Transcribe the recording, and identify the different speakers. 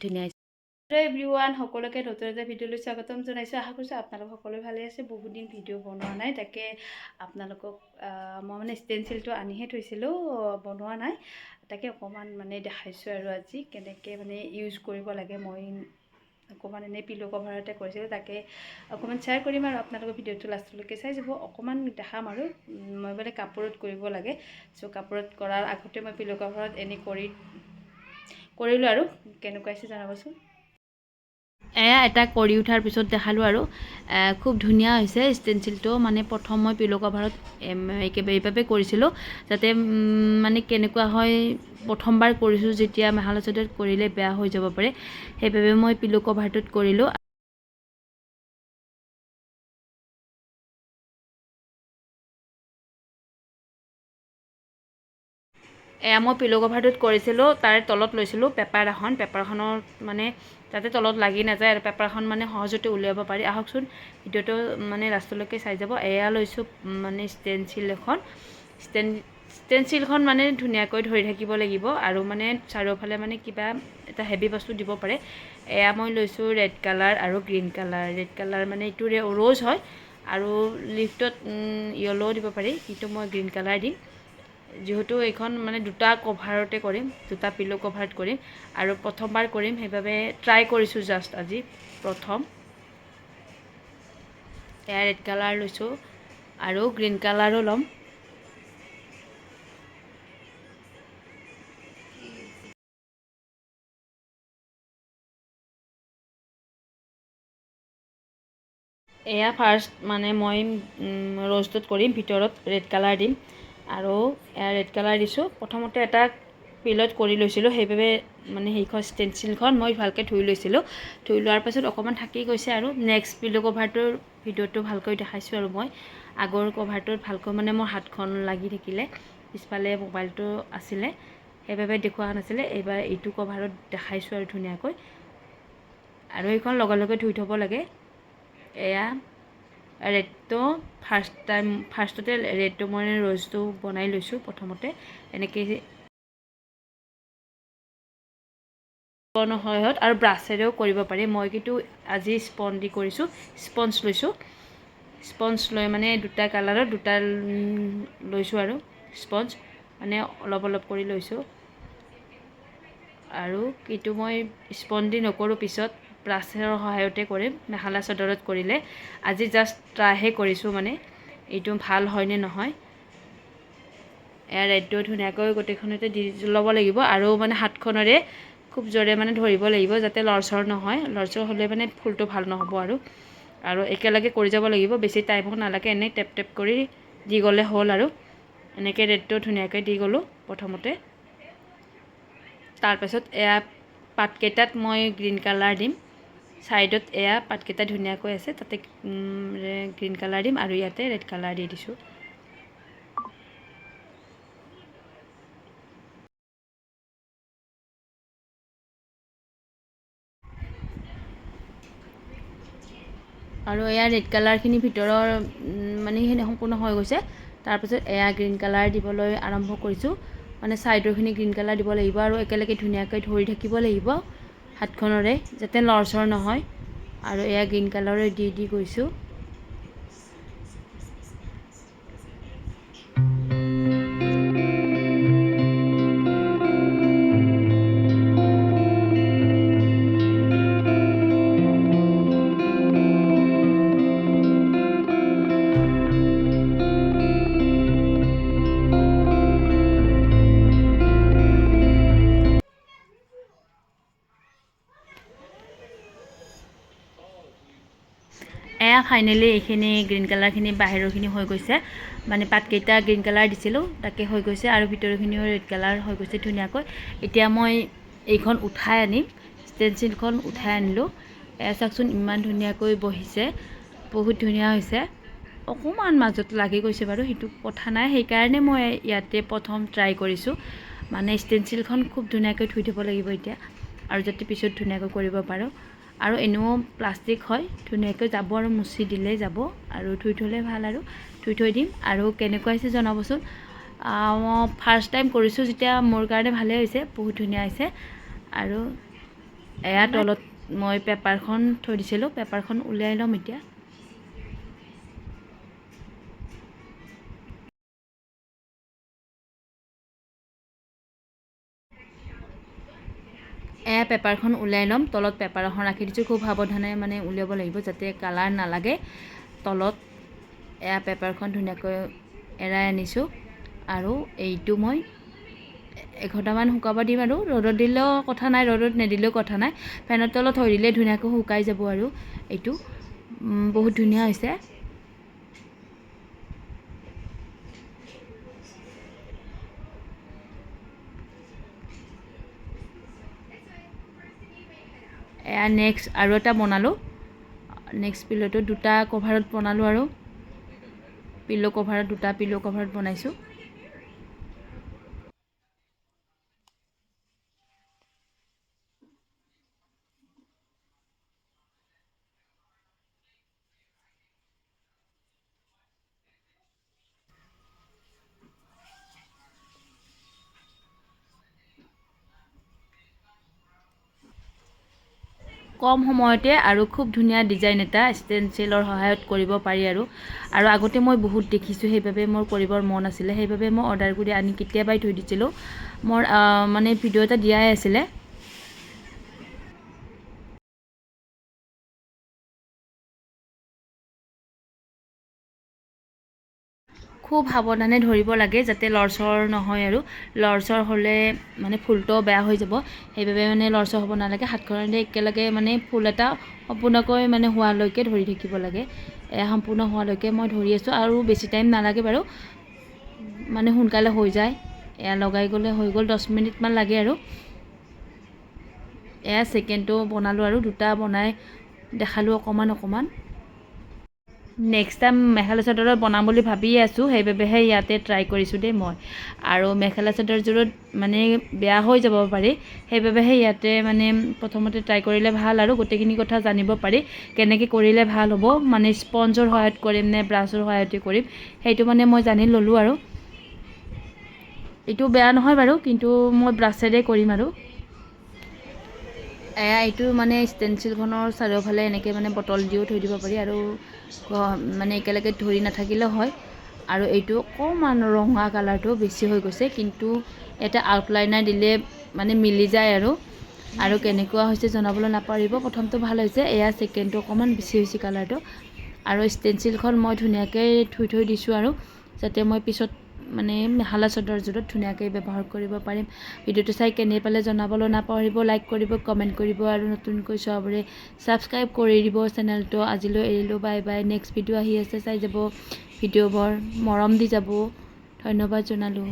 Speaker 1: ধুনীয়া হৈছে। Hello' everyone, সকলোকে নতুন এটা ভিডিঅ'লৈ স্বাগতম জনাইছোঁ। আশা কৰিছোঁ আপোনালোক সকলোৱে ভালে আছে। বহুত দিন ভিডিঅ' বনোৱা নাই, তাকে আপোনালোকক মই মানে ষ্টেনচিলটো আনিহে থৈছিলোঁ, বনোৱা নাই। তাকে অকণমান মানে দেখাইছোঁ আৰু আজি কেনেকৈ মানে ইউজ কৰিব লাগে। মই অকণমান এনেই পিলো কভাৰতে কৰিছিলোঁ, তাকে অকণমান শ্বেয়াৰ কৰিম আৰু আপোনালোকৰ ভিডিঅ'টো লাষ্টলৈকে চাই যাব। অকণমান দেখাম আৰু মই মানে কাপোৰত কৰিব লাগে। চ' কাপোৰত কৰাৰ আগতে মই পিলো কভাৰত এনেই কৰিলোঁ আৰু কেনেকুৱা হৈছে জনাবচোন। এয়া এটা কৰি উঠাৰ পিছত দেখালোঁ আৰু খুব ধুনীয়া হৈছে ষ্টেনচিলটো। মানে প্ৰথম মই পিলো কভাৰত এইভাবে কৰিছিলোঁ, যাতে মানে কেনেকুৱা হয়, প্ৰথমবাৰ কৰিছোঁ যেতিয়া মেখেলা চাদৰত কৰিলে বেয়া হৈ যাব পাৰে, সেইবাবে মই পিলো কভাৰটোত কৰিলোঁ। এয়া মই পিলো কভাৰটোত কৰিছিলোঁ, তাৰে তলত লৈছিলোঁ পেপাৰখনত মানে যাতে তলত লাগি নাযায় আৰু পেপাৰখন মানে সহজতে উলিয়াব পাৰি। আহকচোন ভিডিঅ'টো মানে লাষ্টলৈকে চাই যাব। এয়া লৈছোঁ মানে ষ্টেনচিলখন মানে ধুনীয়াকৈ ধৰি থাকিব লাগিব আৰু মানে চাৰিওফালে মানে কিবা এটা হেভি বস্তু দিব পাৰে। এয়া মই লৈছোঁ ৰেড কালাৰ আৰু গ্ৰীণ কালাৰ। ৰেড কালাৰ মানে এইটো ৰ'জ হয় আৰু লিফ্টত য়েল্ল' দিব পাৰি, কিন্তু মই গ্ৰীণ কালাৰ দিম যিহেতু এইখন মানে দুটা কভাৰতে কৰিম, দুটা পিলো কভাৰত কৰিম আৰু প্ৰথমবাৰ কৰিম, সেইবাবে ট্ৰাই কৰিছোঁ জাষ্ট আজি প্ৰথম। এয়া ৰেড কালাৰ লৈছোঁ আৰু গ্ৰীণ কালাৰো ল'ম। এয়া ফাৰ্ষ্ট মানে মই ৰ'জটোত কৰিম, ভিতৰত ৰেড কালাৰ দিম আৰু এয়া ৰেড কালাৰ দিছোঁ। প্ৰথমতে এটা পিলত কৰি লৈছিলোঁ, সেইবাবে মানে সেইখন ষ্টেনচিলখন মই ভালকৈ ধুই লৈছিলোঁ। ধুই লোৱাৰ পাছত অকণমান থাকি গৈছে আৰু নেক্সট পিলো কভাৰটোৰ ভিডিঅ'টো ভালকৈ দেখাইছোঁ আৰু মই আগৰ কভাৰটোত ভালকৈ মানে মোৰ হাতখন লাগি থাকিলে, পিছফালে মোবাইলটো আছিলে, সেইবাবে দেখুওৱা নাছিলে। এইবাৰ এইটো কভাৰত দেখাইছোঁ আৰু ধুনীয়াকৈ, আৰু এইখন লগে লগে ধুই থ'ব লাগে। এয়া ৰেডটো ফাৰ্ষ্টতে ৰেডটো মই ৰ'জটো বনাই লৈছোঁ প্ৰথমতে এনেকৈ সহায়ত, আৰু ব্ৰাছেৰেও কৰিব পাৰি। মই কিন্তু আজি স্পঞ্জ দি কৰিছোঁ। স্পঞ্জ লৈছোঁ, স্পঞ্জ লৈ মানে দুটা কালাৰত দুটা লৈছোঁ আৰু স্পঞ্জ মানে অলপ অলপ কৰি লৈছোঁ। আৰু কিন্তু মই স্পঞ্জ দি নকৰোঁ, পিছত ব্ৰাছৰ সহায়তে কৰিম মেখেলা চাদৰত কৰিলে। আজি জাষ্ট ট্ৰাইহে কৰিছোঁ, মানে এইটো ভাল হয়নে নহয়। এয়া ৰেডটো ধুনীয়াকৈ গোটেইখনতে দি ল'ব লাগিব আৰু মানে হাতখনেৰে খুব জোৰে মানে ধৰিব লাগিব, যাতে লৰচৰ নহয়। লৰচৰ হ'লে মানে ফুলটো ভাল নহ'ব আৰু একেলগে কৰি যাব লাগিব, বেছি টাইমো নালাগে। এনেই টেপ টেপ কৰি দি গ'লে হ'ল আৰু এনেকৈ ৰেডটো ধুনীয়াকৈ দি গ'লোঁ প্ৰথমতে। তাৰপাছত এয়া পাতকেইটাত মই গ্ৰীণ কালাৰ দিম। ছাইডত এয়া পাতকেইটা ধুনীয়াকৈ আছে, তাতে গ্ৰীণ কালাৰ দিম আৰু ইয়াতে ৰেড কালাৰ দি দিছোঁ। আৰু এয়া ৰেড কালাৰখিনি ভিতৰৰ মানে সেইখিনি সম্পূৰ্ণ হৈ গৈছে। তাৰপিছত এয়া গ্ৰীণ কালাৰ দিবলৈ আৰম্ভ কৰিছোঁ, মানে ছাইডৰখিনি গ্ৰীণ কালাৰ দিব লাগিব আৰু একেলগে ধুনীয়াকৈ ধৰি থাকিব লাগিব হাতখনৰে, যাতে লৰচৰ নহয়। আৰু এয়া গ্ৰীণ কালাৰে দি গৈছোঁ। এয়া ফাইনেলি এইখিনি গ্ৰীণ কালাৰখিনি বাহিৰৰখিনি হৈ গৈছে, মানে পাতকেইটা গ্ৰীণ কালাৰ দিছিলোঁ তাকে হৈ গৈছে আৰু ভিতৰখিনিও ৰেড কালাৰ হৈ গৈছে ধুনীয়াকৈ। এতিয়া মই এইখন উঠাই আনিম, ষ্টেনচিলখন উঠাই আনিলোঁ। এয়া চাওকচোন ইমান ধুনীয়াকৈ বহিছে, বহুত ধুনীয়া হৈছে। অকণমান মাজত লাগি গৈছে বাৰু, সেইটো কথা নাই, সেইকাৰণে মই ইয়াতে প্ৰথম ট্ৰাই কৰিছোঁ। মানে ষ্টেনচিলখন খুব ধুনীয়াকৈ ধুই থ'ব লাগিব এতিয়া, আৰু যাতে পিছত ধুনীয়াকৈ কৰিব পাৰোঁ। আৰু এনেও প্লাষ্টিক হয়, ধুনীয়াকৈ যাব আৰু মুচি দিলেই যাব, আৰু ধুই থ'লে ভাল। আৰু ধুই থৈ দিম আৰু কেনেকুৱা হৈছে জনাবচোন। মই ফাৰ্ষ্ট টাইম কৰিছোঁ যেতিয়া মোৰ কাৰণে ভালেই হৈছে, বহুত ধুনীয়া হৈছে। আৰু এয়া তলত মই পেপাৰখন থৈ দিছিলোঁ, পেপাৰখন উলিয়াই ল'ম এতিয়া। এয়া পেপাৰখন উলিয়াই ল'ম, তলত পেপাৰ এখন ৰাখি দিছোঁ, খুব সাৱধানে মানে উলিয়াব লাগিব যাতে কালাৰ নালাগে তলত। এয়া পেপাৰখন ধুনীয়াকৈ এৰাই আনিছোঁ আৰু এইটো মই 1 ঘণ্টামান শুকাব দিম আৰু ৰ'দত দিলেও কথা নাই, ৰ'দত নিদিলেও কথা নাই, ফেনৰ তলত থৈ দিলে ধুনীয়াকৈ শুকাই যাব আৰু এইটো বহুত ধুনীয়া হৈছে। এয়া নেক্সট আৰু এটা বনালোঁ, নেক্সট পিল'টো 2টা কভাৰত বনালোঁ আৰু পিল' কভাৰত 2টা পিল' কভাৰত বনাইছোঁ। কম সময়তে আৰু খুব ধুনীয়া ডিজাইন এটা ষ্টেনচিলৰ সহায়ত কৰিব পাৰি আৰু আগতে মই বহুত দেখিছোঁ, সেইবাবে মোৰ কৰিবৰ মন আছিলে, সেইবাবে মই অৰ্ডাৰ কৰি আনি কেতিয়াবাই থৈ দিছিলোঁ। মোৰ মানে ভিডিঅ' এটা দিয়াই আছিলে। খুব সাৱধানে ধৰিব লাগে যাতে লৰচৰ নহয়, আৰু লৰচৰ হ'লে মানে ফুলটো বেয়া হৈ যাব, সেইবাবে মানে লৰচৰ হ'ব নালাগে। হাতখনেৰে একেলগে মানে ফুল এটা সম্পূৰ্ণকৈ মানে হোৱালৈকে ধৰি থাকিব লাগে। সম্পূৰ্ণ হোৱালৈকে মই ধৰি আছোঁ আৰু বেছি টাইম নালাগে বাৰু, মানে সোনকালে হৈ যায়। এয়া লগাই গ'লে হৈ গ'ল, 10 মিনিটমান লাগে আৰু। এয়া ছেকেণ্ডটো বনালোঁ আৰু 2টা বনাই দেখালোঁ অকণমান। নেক্সট টাইম মেখেলা চাদৰত বনাম বুলি ভাবিয়ে আছোঁ, সেইবাবেহে ইয়াতে ট্ৰাই কৰিছোঁ দেই মই। আৰু মেখেলা চাদৰযোৰত মানে বেয়া হৈ যাব পাৰি, সেইবাবেহে ইয়াতে মানে প্ৰথমতে ট্ৰাই কৰিলে ভাল আৰু গোটেইখিনি কথা জানিব পাৰি, কেনেকৈ কৰিলে ভাল হ'ব, মানে স্পঞ্জৰ সহায়ত কৰিম নে ব্ৰাছৰ সহায়তে কৰিম, সেইটো মানে মই জানি ল'লোঁ আৰু। এইটো বেয়া নহয় বাৰু, কিন্তু মই ব্ৰাছেৰে কৰিম আৰু। এয়া এইটো মানে ষ্টেনচিলখনৰ চাৰিওফালে এনেকৈ মানে বটল দিও থৈ দিব পাৰি, আৰু মানে একেলগে ধৰি নাথাকিলেও হয়। আৰু এইটো অকণমান ৰঙা কালাৰটো বেছি হৈ গৈছে, কিন্তু এটা আউটলাইনাৰ দিলে মানে মিলি যায় আৰু কেনেকুৱা হৈছে জনাবলৈ নাপাহৰিব। প্ৰথমটো ভাল হৈছে, এয়া ছেকেণ্ডটো অকণমান বেছি হৈছে কালাৰটো। আৰু ষ্টেনচিলখন মই ধুনীয়াকৈ থৈ দিছোঁ আৰু যাতে মই পিছত মানে মেখেলা চাদৰযোৰত ধুনীয়াকৈ ব্যৱহাৰ কৰিব পাৰিম। ভিডিঅ'টো চাই কেনে পালে জনাবলৈ নাপাহৰিব, লাইক কৰিব, কমেণ্ট কৰিব, আৰু নতুনকৈ চোৱাবোৰে ছাবস্ক্ৰাইব কৰি দিব চেনেলটো। আজিলৈ এৰিলোঁ, বাই বাই। নেক্সট ভিডিঅ' আহি আছে, চাই যাব ভিডিঅ'বোৰ, মৰম দি যাব। ধন্যবাদ জনালোঁ।